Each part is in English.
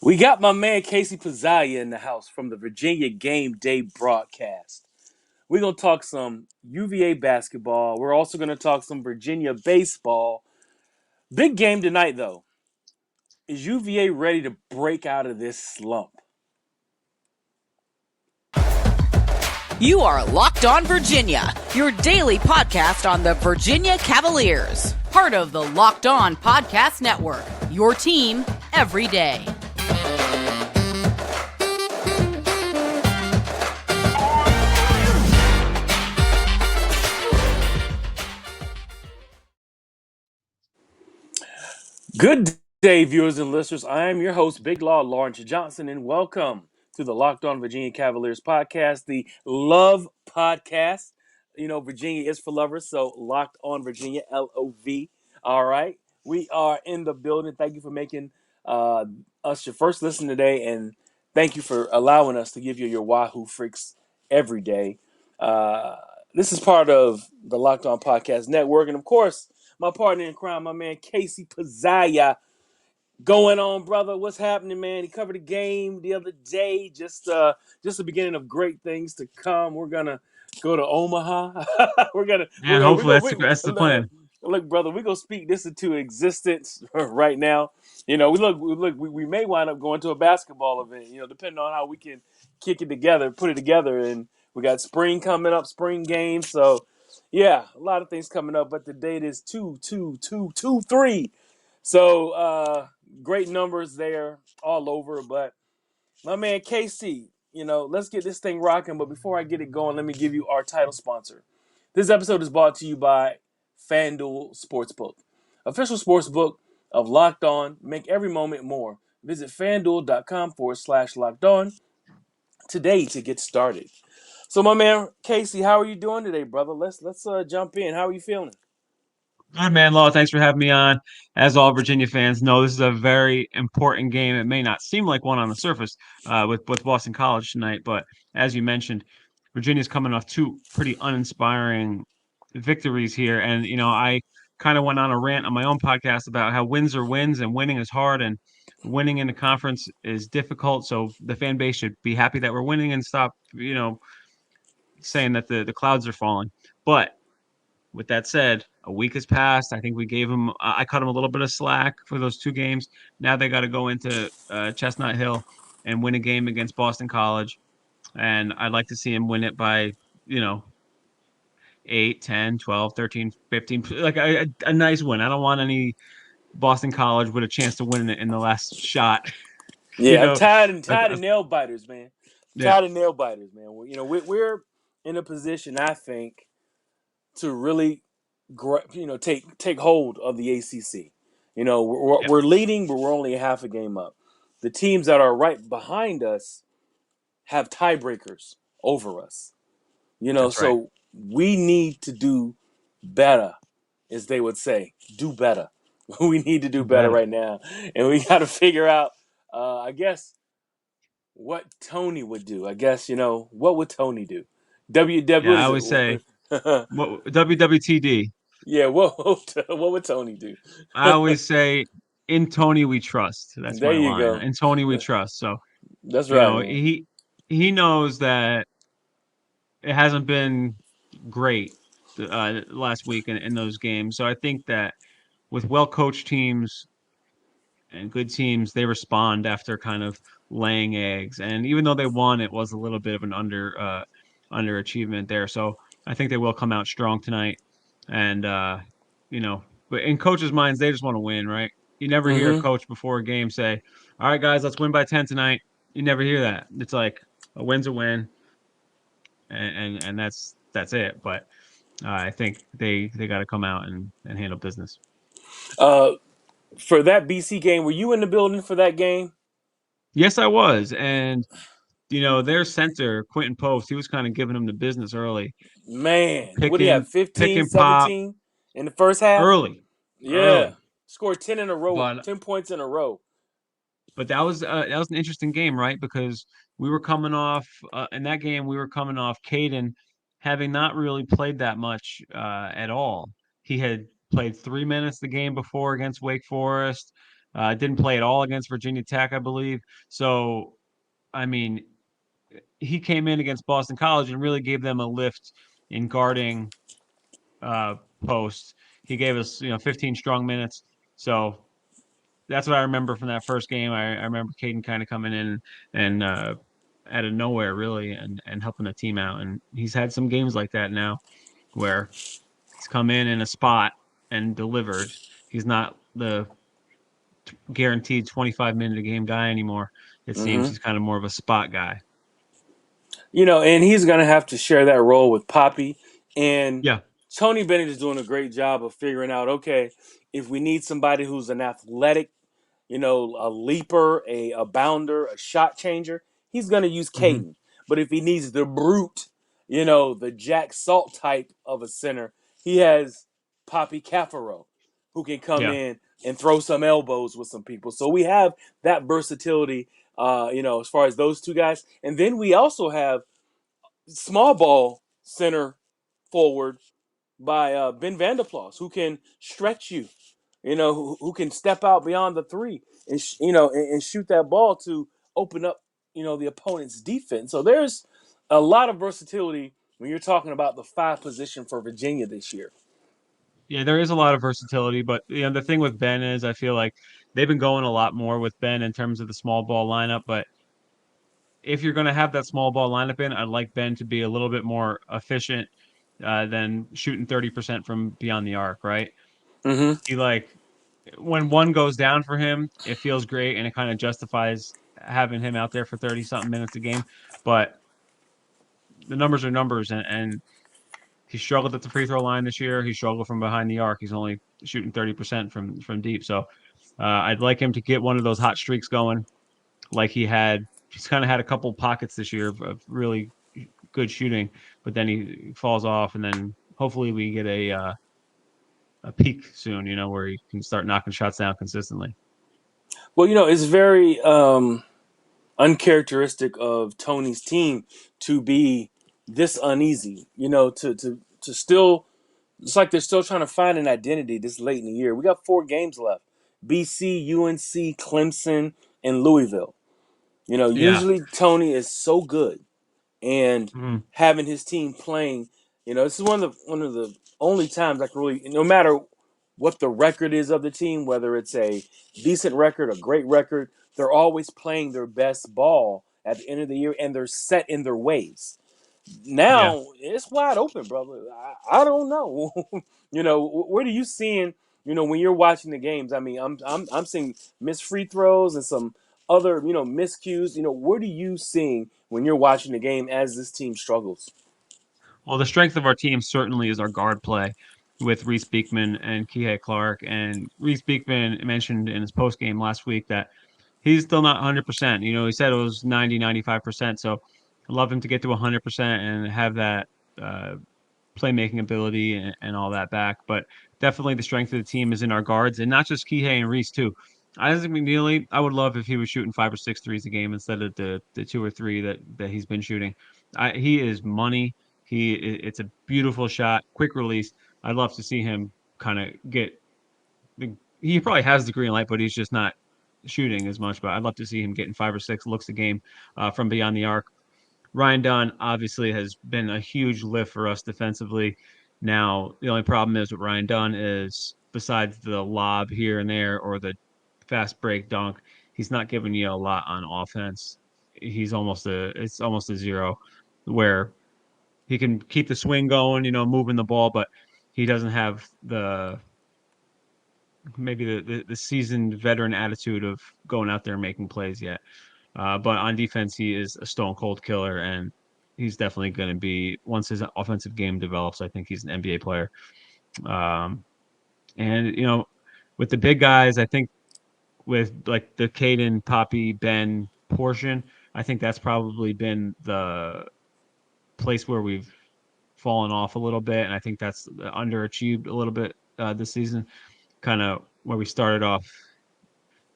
We got my man Casey Pizzaia in the house from the Virginia Gameday broadcast. We're going to talk some UVA basketball. We're also going to talk some Virginia baseball. Big game tonight, though. Is UVA ready to break out of this slump? You are Locked On Virginia, your daily podcast on the Virginia Cavaliers. Part of the Locked On Podcast Network, your team every day. Good day, viewers and listeners. I am your host, Big Law Lawrence Johnson, and welcome to the Locked On Virginia Cavaliers podcast, the Love Podcast. You know, Virginia is for lovers, so Locked On Virginia, LOV. All right. We are in the building. Thank you for making us your first listen today, and thank you for allowing us to give you your Wahoo freaks every day. This is part of the Locked On Podcast Network, and of course, my partner in crime, my man Casey Pizzaia. Going on, brother. What's happening, man? He covered a game the other day. Just the beginning of great things to come. We're gonna go to Omaha. we're gonna Yeah, hopefully that's the plan. look, brother. We're gonna speak this into existence right now. You know, we may wind up going to a basketball event. You know, depending on how we can kick it together, put it together, and we got spring coming up, spring games. So, yeah, a lot of things coming up. But the date is 2/2/2/2/3. So great numbers there all over. But my man KC, you know, let's get this thing rocking. But before I get it going, let me give you our title sponsor. This episode is brought to you by FanDuel Sportsbook, official sportsbook of Locked On. Make every moment more. Visit fanduel.com/locked on today to get started. So my man Casey, how are you doing today, brother? Let's jump in. How are you feeling? Good man, Law. Thanks for having me on. As all Virginia fans know, this is a very important game. It may not seem like one on the surface with Boston College tonight, but as you mentioned, Virginia's coming off two pretty uninspiring victories here. And, you know, I kind of went on a rant on my own podcast about how wins are wins and winning is hard and winning in the conference is difficult. So the fan base should be happy that we're winning and stop, saying that the clouds are falling. But with that said, a week has passed. I think we gave them. I cut them a little bit of slack for those two games. Now they got to go into Chestnut Hill and win a game against Boston College, and I'd like to see them win it by, you know, 8, 10, 12, 13, 15, like a nice win. I don't want any Boston College with a chance to win it in the last shot. you Yeah, I'm know, tired of nail biters, man. yeah, Tired of nail biters, man. You know, we're in a position, I think, to really, take hold of the ACC. You know, yeah, we're leading, but we're only half a game up. The teams that are right behind us have tiebreakers over us. You know, that's right. so we need to do better, as they would say. Do better. We need to do Too better bad. right now, and we got to figure out. I guess what Tony would do. I guess, what would Tony do? Yeah, What I is always say it? what WWTD. Yeah, what would Tony do? I always say, in Tony we trust. That's There my you line. go. In Tony we trust. So, That's you right, know, man. he knows that it hasn't been great last week in those games. So I think that with well coached teams and good teams, they respond after kind of laying eggs. And even though they won, it was a little bit of an underachievement there. So I think they will come out strong tonight. And but in coaches' minds, they just want to win, right? You never hear a Mm-hmm. coach before a game say, "All right, guys, let's win by 10 tonight." You never hear that. It's like a win's a win, and that's it. But I think they got to come out and handle business. Uh, for that BC game, were you in the building for that game? Yes, I was, and their center Quentin Post, he was kind of giving them the business early, Man, what do you have, picking, pick 15, and pop 17 in the first half? early, Yeah. early. Scored 10 in a row, But 10 points in a row. that was an interesting game, right? Because we were coming off in that game, we were coming off Caden having not really played that much at all. He had played 3 minutes the game before against Wake Forest. Didn't play at all against Virginia Tech, I believe. So, I mean, he came in against Boston College and really gave them a lift in guarding uh, posts. He gave us, 15 strong minutes. So that's what I remember from that first game. I remember Caden kind of coming in and out of nowhere, really, and helping the team out. And he's had some games like that now where he's come in a spot and delivered. He's not the guaranteed 25-minute a game guy anymore. It seems Hmm. he's kind of more of a spot guy. And he's going to have to share that role with Poppy. And Yeah. Tony Bennett is doing a great job of figuring out, okay, if we need somebody who's an athletic, a leaper, a bounder, a shot changer, he's going to use Hmm. Caden. But if he needs the brute, the Jack Salt type of a center, he has Poppy Cafaro, who can come Yeah. in and throw some elbows with some people. So we have that versatility, as far as those two guys. And then we also have small ball center forward by Ben Vanderplas, who can stretch you, who can step out beyond the three and and shoot that ball to open up the opponent's defense. So there's a lot of versatility when you're talking about the five position for Virginia this year. Yeah, there is a lot of versatility, but the thing with Ben is I feel like they've been going a lot more with Ben in terms of the small ball lineup, but if you're going to have that small ball lineup in, I'd like Ben to be a little bit more efficient than shooting 30% from beyond the arc, right? Mm-hmm. He like when one goes down for him, it feels great and it kind of justifies having him out there for 30 something minutes a game. But the numbers are numbers, and he struggled at the free throw line this year. He struggled from behind the arc. He's only shooting 30% from deep. So I'd like him to get one of those hot streaks going, like he had. He's kind of had a couple pockets this year of really good shooting, but then he falls off, and then hopefully we get a peak soon. Where he can start knocking shots down consistently. Well, it's very uncharacteristic of Tony's team to be this uneasy. To still, it's like they're still trying to find an identity this late in the year. We got 4 games left: BC, UNC, Clemson, and Louisville. Yeah. Usually Tony is so good and Mhm. having his team playing. This is one of the only times I can really, no matter what the record is of the team, whether it's a decent record, a great record, they're always playing their best ball at the end of the year, and they're set in their ways. Yeah. Now it's wide open, brother. I don't know. What are you seeing? When you're watching the games. I mean, I'm seeing missed free throws and some other miscues. What are you seeing when you're watching the game as this team struggles? Well, the strength of our team certainly is our guard play with Reese Beekman and Kihei Clark. And Reese Beekman mentioned in his post game last week that he's still not 100%. He said it was 90, 95%. So I'd love him to get to 100% and have that uh, playmaking ability and all that back. But definitely the strength of the team is in our guards, and not just Kihei and Reese too. Isaac McNeely, I would love if he was shooting 5 or 6 threes a game instead of the 2 or 3 that he's been shooting. He is money. It's a beautiful shot, quick release. I'd love to see him kind of get. He probably has the green light, but he's just not shooting as much. But I'd love to see him getting 5 or 6 looks a game from beyond the arc. Ryan Dunn obviously has been a huge lift for us defensively. Now, the only problem is with Ryan Dunn is besides the lob here and there or the fast break dunk, he's not giving you a lot on offense. It's almost a zero where he can keep the swing going, moving the ball, but he doesn't have maybe the seasoned veteran attitude of going out there and making plays yet. But on defense, he is a stone cold killer, and he's definitely going to be once his offensive game develops. I think he's an NBA player. Um, and with the big guys, I think with like the Caden, Poppy, Ben portion, I think that's probably been the place where we've fallen off a little bit, and I think that's underachieved a little bit this season. Kind of where we started off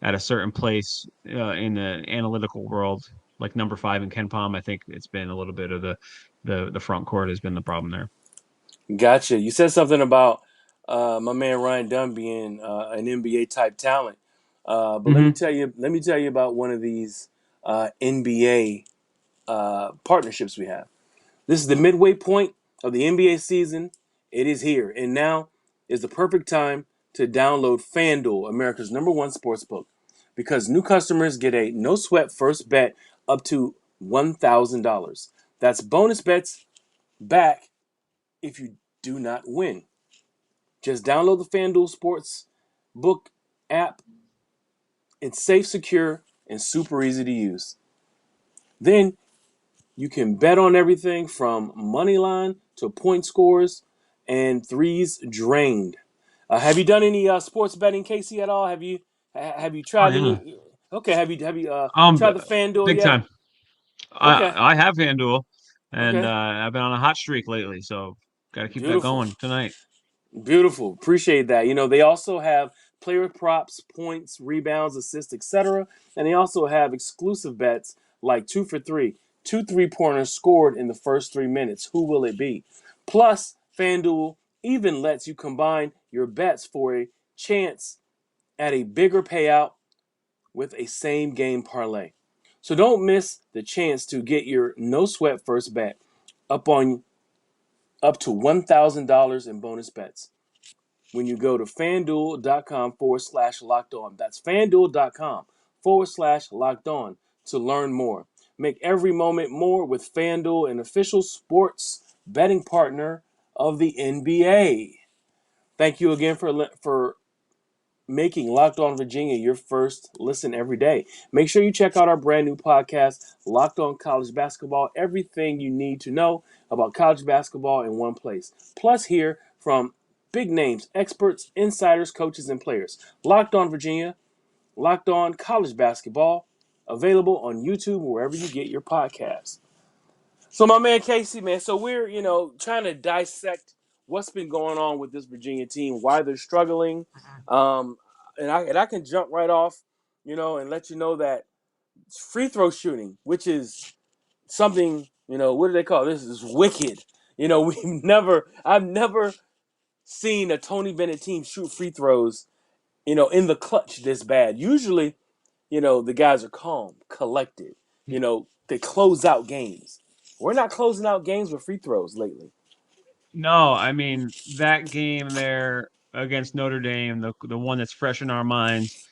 at a certain place in the analytical world, like number 5 in Ken Palm. I think it's been a little bit of the front court has been the problem there. Gotcha. You said something about my man Ryan Dunn being an NBA type talent. But let me Hmm. tell you, about one of these NBA partnerships we have. This is the midway point of the NBA season. It is here, and now is the perfect time to download FanDuel, America's #1 sportsbook, because new customers get a no sweat first bet up to $1,000. That's bonus bets back if you do not win. Just download the FanDuel Sportsbook app. It's safe, secure, and super easy to use. Then you can bet on everything from money line to point scores and threes drained. Have you done any sports betting, Casey, at all? Have you Oh tried yeah. any? Okay, have you Um, tried the FanDuel big yet? time. Okay, I have FanDuel, and okay, I've been on a hot streak lately, so got to keep that beautiful. going tonight. Beautiful. Appreciate that. They also have player props, points, rebounds, assists, etc. And they also have exclusive bets like 2 for 3, two three-pointers scored in the first 3 minutes. Who will it be? Plus, FanDuel even lets you combine your bets for a chance at a bigger payout with a same game parlay. So don't miss the chance to get your no sweat first bet up to $1,000 in bonus bets when you go to fanduel.com/locked on. That's fanduel.com/locked on to learn more. Make every moment more with FanDuel, an official sports betting partner of the NBA. Thank you again for making Locked On Virginia your first listen every day. Make sure you check out our brand new podcast, Locked On College Basketball. Everything you need to know about college basketball in one place. Plus, hear from big names, experts, insiders, coaches, and players. Locked On Virginia, Locked On College Basketball, available on YouTube wherever you get your podcasts. So my man Casey, man, so we're, trying to dissect what's been going on with this Virginia team, why they're struggling. Um, and I can jump right off, and let you know that free throw shooting, which is something, what do they call it? This is wicked. I've never seen a Tony Bennett team shoot free throws, in the clutch this bad. Usually, the guys are calm, collected. They close out games. We're not closing out games with free throws lately. No, I mean that game there against Notre Dame, the one that's fresh in our minds.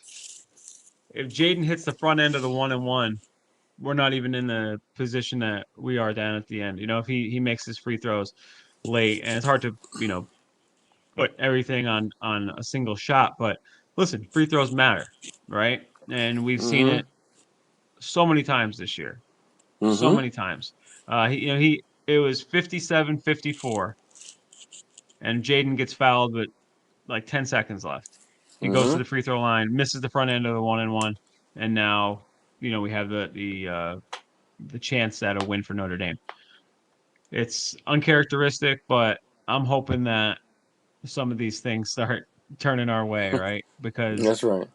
If Jaden hits the front end of the 1-and-1, we're not even in the position that we are down at the end. If he makes his free throws late, and it's hard to put everything on a single shot. But listen, free throws matter, right? And we've seen Mm-hmm. it so many times this year, so Mm-hmm. many times. He it was 57-54, and Jaden gets fouled with like 10 seconds left. He goes to Mm-hmm. the free throw line, misses the front end of the 1-and-1, and now we have the chance at a win for Notre Dame. It's uncharacteristic, but I'm hoping that some of these things start turning our way, right? Because That's right.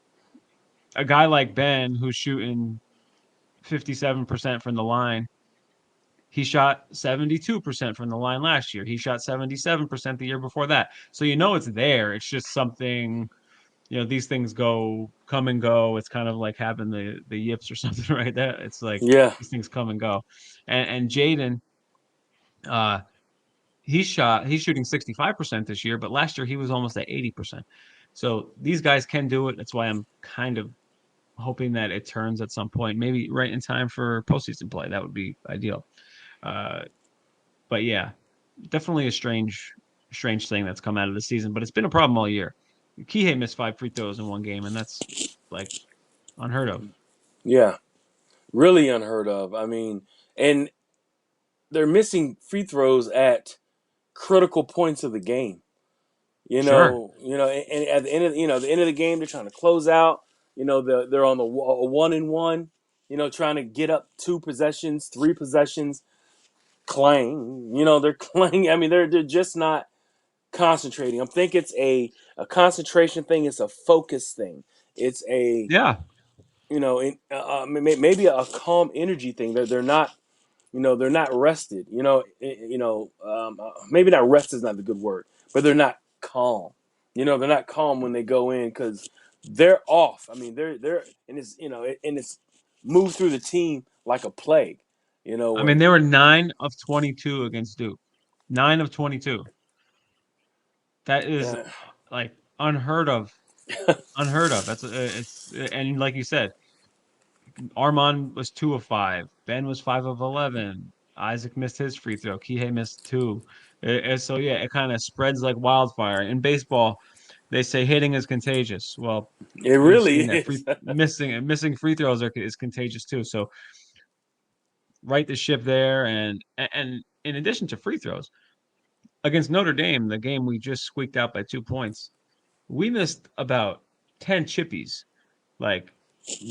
a guy like Ben, who's shooting 57% from the line, he shot 72% from the line last year. He shot 77% the year before that. So it's there. It's just something, these things come and go. It's kind of like having the yips or something, right? That it's like Yeah. these things come and go. And Jaden, uh, he's shooting 65% this year, but last year he was almost at 80%. So these guys can do it. That's why I'm kind of hoping that it turns at some point, maybe right in time for postseason play. That would be ideal. Uh, but yeah, definitely a strange thing that's come out of the season, but it's been a problem all year. Kihei missed 5 free throws in one game, and that's like unheard of. Yeah. Really unheard of. I mean, and they're missing free throws at critical points of the game. Sure. And at the end of the end of the game, they're trying to close out. They're on the 1-and-1. Trying to get up 2 possessions, 3 possessions. Clang. They're clang. I mean, they're just not concentrating. I think it's a concentration thing. It's a focus thing. It's a Yeah. maybe a calm energy thing. They're not they're not rested. Maybe not rest is not the good word, but they're not calm. They're not calm when they go in because they're off. I mean, they're and it's and it's moved through the team like a plague. You I know, mean, they were 9 of 22 against Duke. 9 of 22. That is uh, like unheard of. Unheard of. It's and like you said, Armand was 2 of 5. Ben was 5 of 11. Isaac missed his free throw. Kihei missed two. So yeah, it kind of spreads like wildfire. In baseball, they say hitting is contagious. Well, it we've really seen that is. missing free throws is contagious too. So right the ship there, and in addition to free throws against Notre Dame, the game we just squeaked out by 2 points, we missed about 10 chippies, like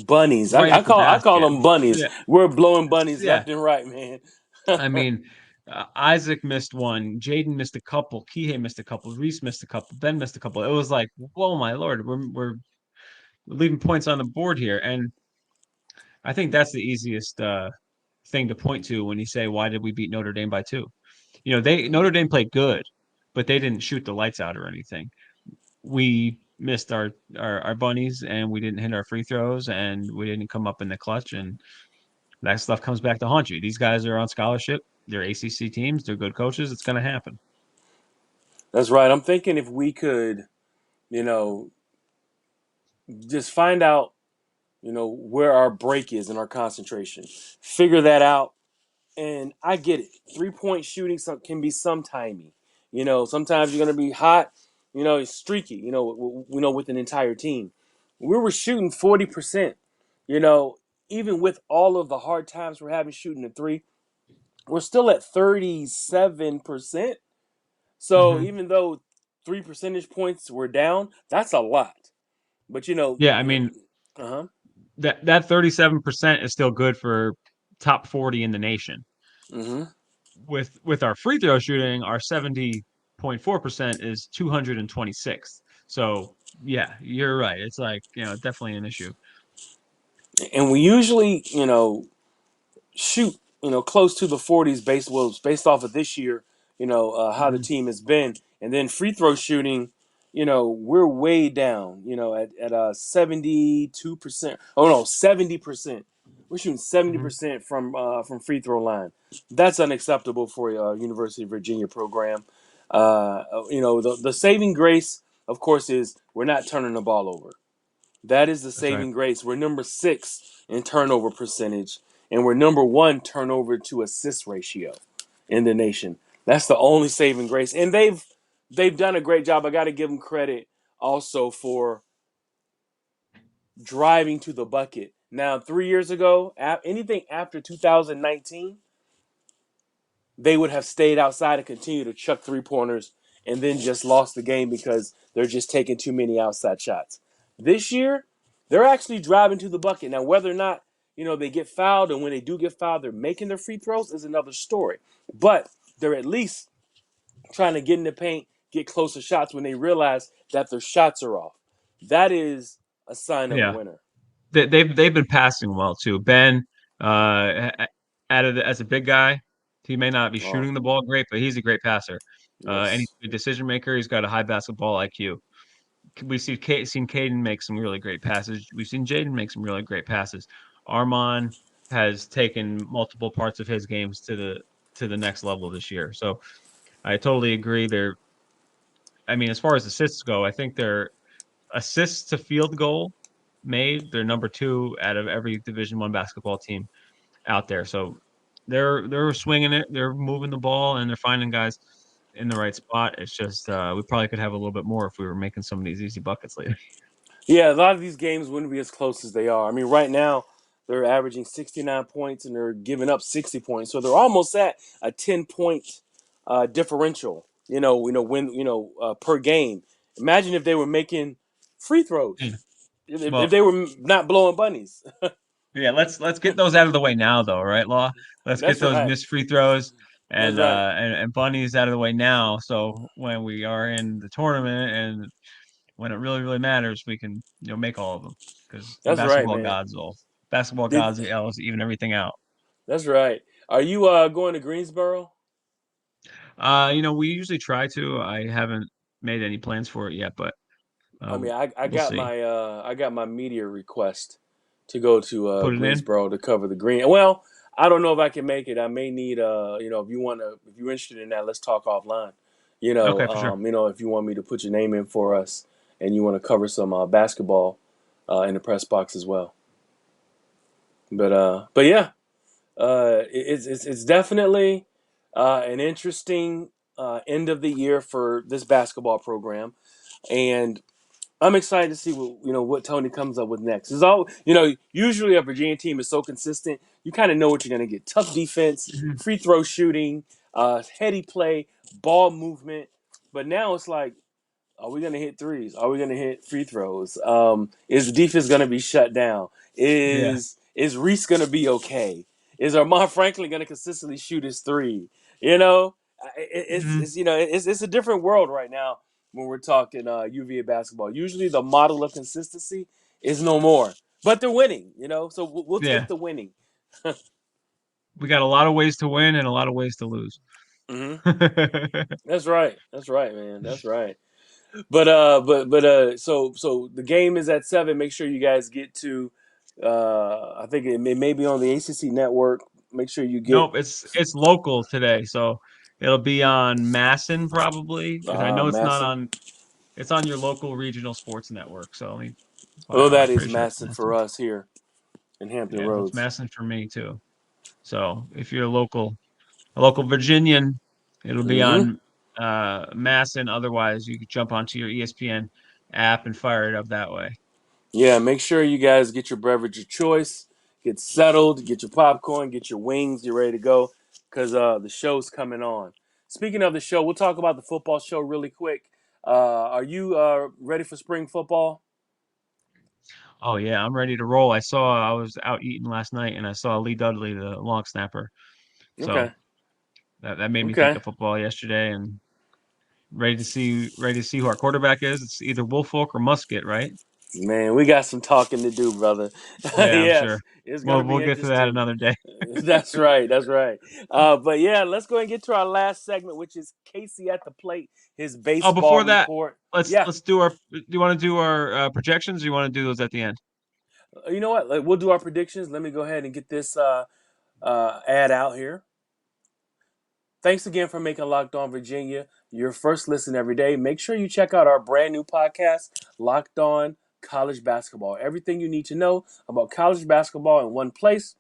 Bunnies. right at the I call basket. them bunnies. Yeah, We're blowing bunnies yeah. left and right, man. I mean, Isaac missed one, Jaden missed a couple, Kihei missed a couple, Reese missed a couple, Ben missed a couple. It was like, whoa, my lord, we're leaving points on the board here, and I think that's the easiest thing to point to when you say, why did we beat Notre Dame by two? They Notre Dame played good, but they didn't shoot the lights out or anything. We missed our bunnies, and we didn't hit our free throws, and we didn't come up in the clutch, and that stuff comes back to haunt you. These guys are on scholarship. They're ACC teams. They're good coaches. It's going to happen. That's right. I'm thinking if we could, you know, just find out, where our break is in our concentration, figure that out. And I get it. 3-point shooting can be sometimey. Sometimes you're going to be hot. It's streaky. With an entire team, we were shooting 40%. You know, even with all of the hard times we're having shooting the three, we're still at 37%. So Mm-hmm. even though 3 percentage points were down, that's a lot. But Yeah, I mean uh huh. that 37% is still good for top 40 in the nation. Mm-hmm. With our free throw shooting, our 70.4% is 226th. So yeah, you're right. It's like definitely an issue. And we usually, shoot, close to the 40s based off of this year, how the Mm-hmm. team has been. And then free throw shooting, we're way down, at 72%. Oh no, 70%. We're shooting Mm-hmm. 70% from free throw line. That's unacceptable for a University of Virginia program. The saving grace, of course, is we're not turning the ball over. That is the That's right. saving grace. We're number 6 in turnover percentage, and we're number 1 turnover to assist ratio in the nation. That's the only saving grace, and they've done a great job. I got to give them credit also for driving to the bucket. Now, 3 years ago, anything after 2019, they would have stayed outside and continued to chuck 3-pointers and then just lost the game because they're just taking too many outside shots. This year, they're actually driving to the bucket. Now, whether or not, they get fouled, and when they do get fouled, they're making their free throws is another story. But they're at least trying to get in the paint, get closer shots when they realize that their shots are off. That is a sign of a Yeah. winner. They've been passing well too. Ben, as a big guy, he may not be Oh, shooting the ball great, but he's a great passer. And he's yes. a good decision maker. He's got a high basketball IQ. We've seen Caden make some really great passes. We've seen Jaden make some really great passes. Armand has taken multiple parts of his games to the next level this year. So I totally agree. I mean, as far as assists go, I think they're assists to field goal made. They're number two out of every Division I basketball team out there. So they're swinging it. They're moving the ball and they're finding guys in the right spot. It's just we probably could have a little bit more if we were making some of these easy buckets later. Yeah, a lot of these games wouldn't be as close as they are. I mean, right now they're averaging 69 points and they're giving up 60 points, so they're almost at a 10-point differential. When per game. Imagine if they were making free throws. If Well, they were not blowing bunnies. yeah, let's get those out of the way now, though, right, Law? Let's get That's those right. missed free throws That's and right. bunnies out of the way now. So when we are in the tournament and when it really really matters, we can make all of them because the That's right, man. basketball Did gods will even everything out. That's right. Are you going to Greensboro? We usually try to. I haven't made any plans for it yet, but I mean, I We'll got see. my media request to go to Put it in. Greensboro to cover the green. Well, I don't know if I can make it. I may need if you're interested in that, let's talk offline. Okay, for sure. If you want me to put your name in for us and you want to cover some basketball in the press box as well. But yeah, it's definitely an interesting end of the year for this basketball program, and I'm excited to see what Tony comes up with next. It's all usually a Virginia team is so consistent. You kind of know what you're going to get: tough defense, Mhm. free throw shooting, heady play, ball movement. But now it's like, are we going to hit threes? Are we going to hit free throws? Is the defense going to be shut down? Yeah. Is Reese going to be okay? Is Armand Franklin going to consistently shoot his three? You know, Mhm. it's a different world right now when we're talking UVA basketball. Usually, the model of consistency is no more, but they're winning. So we'll take Yeah. the winning. We got a lot of ways to win and a lot of ways to lose. Hmm. That's right. That's right, man. That's right. So the game is at 7. Make sure you guys get to. I think it may be on the ACC network. Make sure you get Nope, it's local today, so it'll be on Masson probably because I know it's not Masson. on. It's on your local regional sports network. So let me Oh, fire. that I'm is pretty sure it's Masson for Masson. us here in Hampton Yeah, that's Roads. Masson for me too. So if you're a local Virginian, it'll be Hmm. on Masson. Otherwise, you could jump onto your ESPN app and fire it up that way. Yeah, make sure you guys get your beverage of choice, get settled, get your popcorn, get your wings, you're ready to go, because the show's coming on. Speaking of the show, we'll talk about the football show really quick. Are you ready for spring football? Oh yeah, I'm ready to roll. I was out eating last night and I saw Lee Dudley, the long snapper. Okay. So that made me think Okay. of football yesterday and ready to see who our quarterback is. It's either Woolfolk or Musket, right? Man, we got some talking to do, brother. Yeah, I'm sure. Yes, it's gonna We'll be get to that interesting. another day. That's right. That's right. But yeah, let's go and get to our last segment, which is Casey at the plate, his Oh, baseball before that, report. let's Yeah, let's do our. Do you want to do our projections? Or you want to do those at the end? you know what? Like, we'll do our predictions. Let me go ahead and get this ad out here. Thanks again for making Locked On Virginia your first listen every day. Make sure you check out our brand new podcast, Locked On College Basketball. Everything you need to know about college basketball in one place.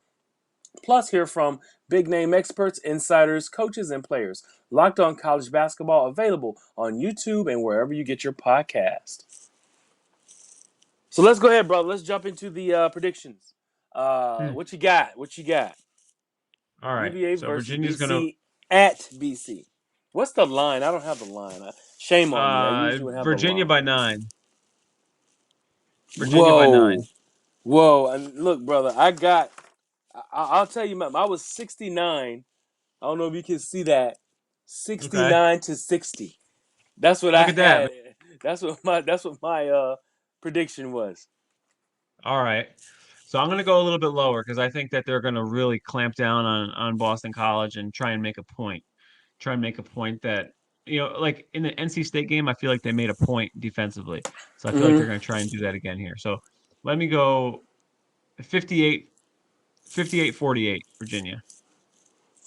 Plus, hear from big name experts, insiders, coaches, and players. Locked On College Basketball available on YouTube and wherever you get your podcast. So let's go ahead, brother. Let's jump into the predictions. Hmm. What you got? What you got? All right. UVA So versus Virginia's gonna BC at BC. What's the line? I don't have the line. Shame on me. I usually would have the Virginia line. by 9. Virginia by Whoa, 9. whoa! And look, brother, I'll tell you, man. I was 69. I don't know if you can see that. Okay. 69 to 60. That's what Look I at that. had. That's what my prediction was. All right. So I'm going to go a little bit lower because I think that they're going to really clamp down on Boston College and try and make a point. Try and make a point that, like in the NC State game, I feel like they made a point defensively. So I feel like Mm-hmm. they're going to try and do that again here. So let me go 58, 48, Virginia.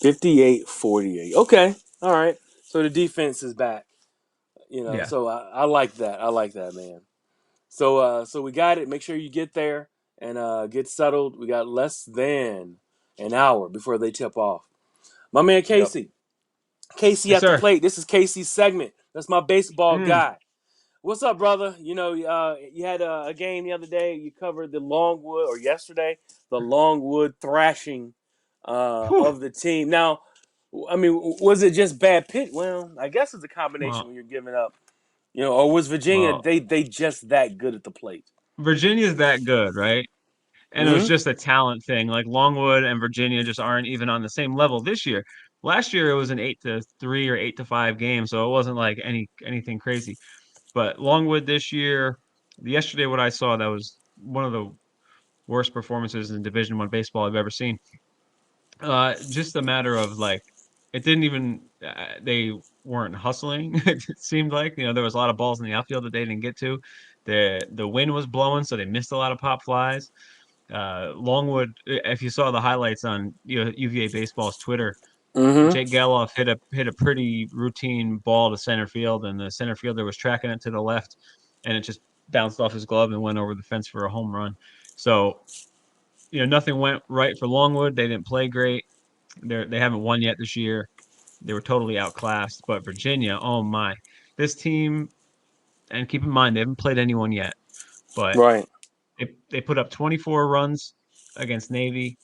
58-48. Okay. All right. So the defense is back. Yeah. So I like that. I like that, man. So we got it. Make sure you get there and get settled. We got less than an hour before they tip off. My man Yep. Casey. Casey Yes, at the sir. plate. This is Casey's segment. That's my baseball Mm. guy. What's up, brother? You had a game the other day. You covered the Longwood, or yesterday, the Longwood thrashing Whew. of the team. Now, I mean, was it just bad pitch? Well, I guess it's a combination Well, when you're giving up. Or was Virginia well, they just that good at the plate? Virginia's that good, right? And it was Mm-hmm. just a talent thing. Like Longwood and Virginia just aren't even on the same level this year. Last year it was an 8-3 or 8-5 game, so it wasn't like anything crazy. But Longwood this year, yesterday what I saw that was one of the worst performances in Division One baseball I've ever seen. Just a matter of like it didn't even they weren't hustling. It seemed like there was a lot of balls in the outfield that they didn't get to. The wind was blowing, so they missed a lot of pop flies. Longwood, if you saw the highlights on UVA baseball's Twitter, Mm-hmm. Jake Geloff hit a pretty routine ball to center field, and the center fielder was tracking it to the left, and it just bounced off his glove and went over the fence for a home run. So nothing went right for Longwood. They didn't play great. They haven't won yet this year. They were totally outclassed. But Virginia, oh my, this team, and keep in mind they haven't played anyone yet, but Right. they put up 24 runs against Navy.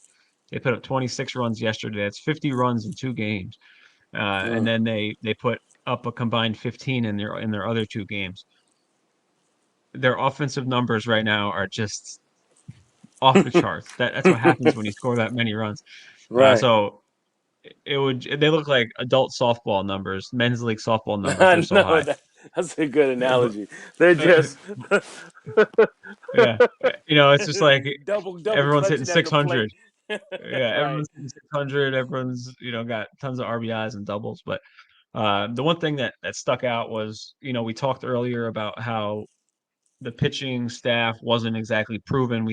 They put up 26 runs yesterday. That's 50 runs in 2 games. And Mm. then they put up a combined 15 in their other 2 games. Their offensive numbers right now are just off the charts. That's what happens when you score that many runs. Right. So they look like adult softball numbers, men's league softball numbers. They're I so know high. that's a good But, analogy. They're just yeah, it's just like double everyone's hitting clutching at the plate. 600. Yeah, Right. everyone's hitting 600. Everyone's got tons of RBIs and doubles. But the one thing that stuck out was we talked earlier about how the pitching staff wasn't exactly proven.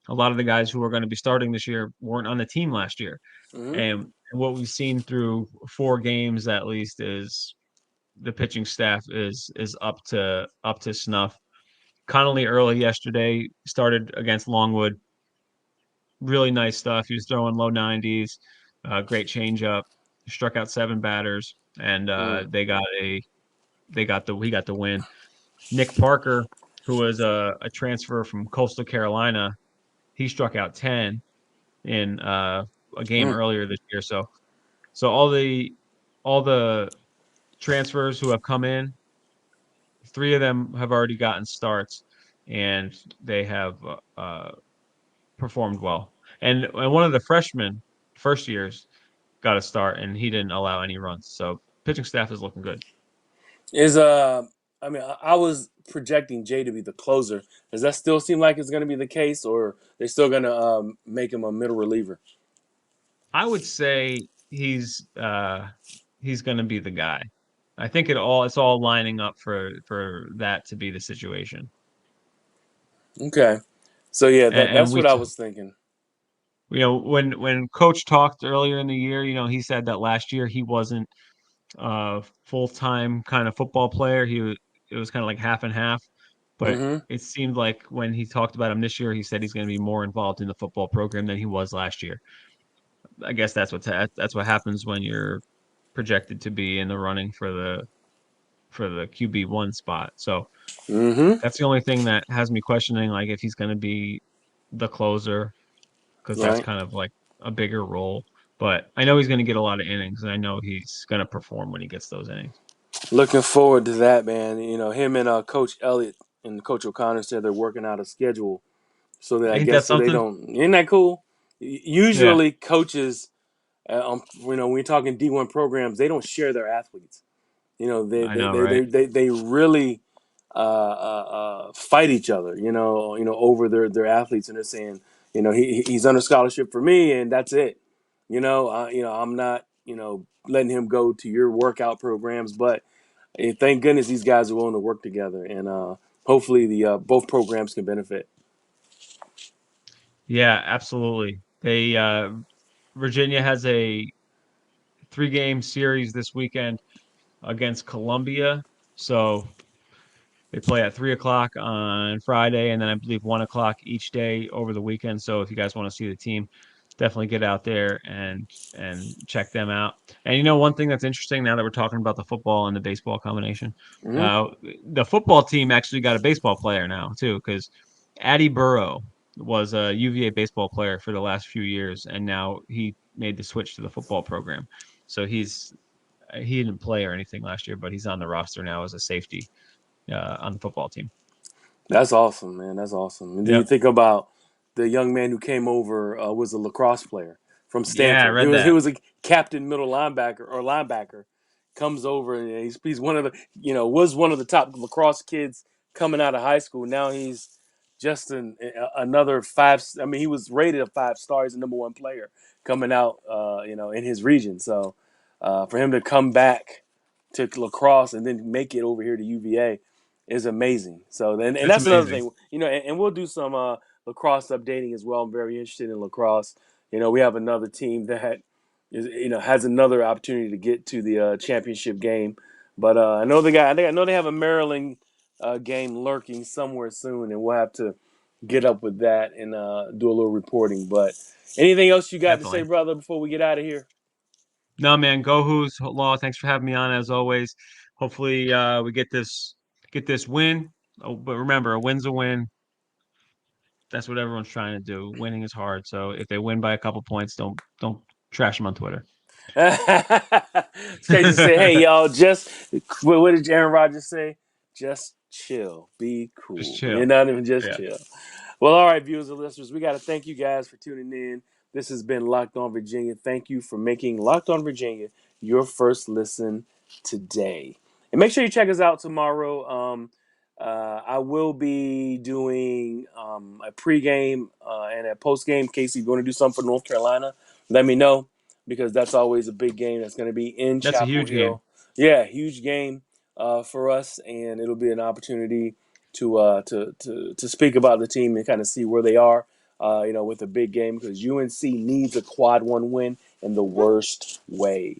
A lot of the guys who are going to be starting this year weren't on the team last year, Mm-hmm. and what we've seen through 4 games at least is the pitching staff is up to snuff. Connolly early yesterday started against Longwood. Really nice stuff. He was throwing low 90s, great changeup, struck out 7 batters, and Mm. he got the win. Nick Parker, who was a transfer from Coastal Carolina, he struck out 10 in a game Mm. earlier this year. So all the transfers who have come in, 3 of them have already gotten starts, and they have performed well. And one of the freshmen, first years, got a start, and he didn't allow any runs. So pitching staff is looking good. Is I mean, I was projecting Jay to be the closer. Does that still seem like it's going to be the case, or they're still going to make him a middle reliever? I would say he's going to be the guy. I think it's all lining up for that to be the situation. Okay, so yeah, And, and that's we what I was thinking. when coach talked earlier in the year, he said that last year he wasn't a full-time kind of football player. It was kind of like half and half, but Mm-hmm. it seemed like when he talked about him this year, he said he's going to be more involved in the football program than he was last year. I guess that's what happens when you're projected to be in the running for the QB1 spot. So Mm-hmm. that's the only thing that has me questioning, like if he's going to be the closer, because that's Right. kind of like a bigger role. But I know he's going to get a lot of innings, and I know he's going to perform when he gets those innings. Looking forward to that, man. Him and Coach Elliott and Coach O'Connor said they're working out a schedule so that I Ain't guess that so they something? don't. Isn't that cool? Yeah, Usually, coaches, when you're talking D1 programs, they don't share their athletes. I know, right? They really fight each other. Over their athletes, and they're saying, he's under scholarship for me, and that's it. I'm not letting him go to your workout programs, but thank goodness these guys are willing to work together, and hopefully the both programs can benefit. Yeah, absolutely. Virginia has a 3-game series this weekend against Columbia. So they play at 3 o'clock on Friday, and then I believe 1 o'clock each day over the weekend. So if you guys want to see the team, definitely get out there and check them out. And one thing that's interesting now that we're talking about the football and the baseball combination, Mm-hmm. uh, the football team actually got a baseball player now too, because Addy Burrow was a UVA baseball player for the last few years, and now he made the switch to the football program. So he didn't play or anything last year, but he's on the roster now as a safety on the football team. That's awesome, man. That's awesome. And then you Yep. think about the young man who came over was a lacrosse player from Yeah, I Stanford. He read was he that. was a captain middle linebacker. Comes over and he's one of the was one of the top lacrosse kids coming out of high school. Now he's just another five. I mean, he was rated a 5 star. He's the #1 player coming out, in his region. So for him to come back to lacrosse and then make it over here to UVA is amazing. So and It's that's another amazing. thing, and we'll do some lacrosse updating as well. I'm very interested in lacrosse. We have another team that has another opportunity to get to the championship game. But I know I know they have a Maryland game lurking somewhere soon, and we'll have to get up with that and do a little reporting. But anything else you got to say, Definitely. brother, before we get out of here? No, man, go Who's Law. Thanks for having me on as always. Hopefully, we get this win. Oh, but remember, a win's a win. That's what everyone's trying to do. Winning is hard. So if they win by a couple points, don't trash them on Twitter. It's crazy to say, hey, y'all, what did Aaron Rodgers say? Just chill, be Just cool. You're chill. not even just Yeah. chill. Well, all right, viewers and listeners, we got to thank you guys for tuning in. This has been Locked On Virginia. Thank you for making Locked On Virginia your first listen today. And make sure you check us out tomorrow. I will be doing a pregame and a postgame. Casey, if you want to do something for North Carolina, let me know because that's always a big game that's going to be in That's a Chapel huge game. Hill. Yeah, huge game for us, and it'll be an opportunity to speak about the team and kind of see where they are, with a big game because UNC needs a quad one win in the worst way.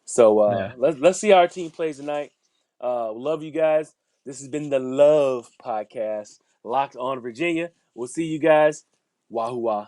So Yeah. let's see how our team plays tonight. Love you guys. This has been the Love Podcast, Locked On Virginia. We'll see you guys. Wahoo!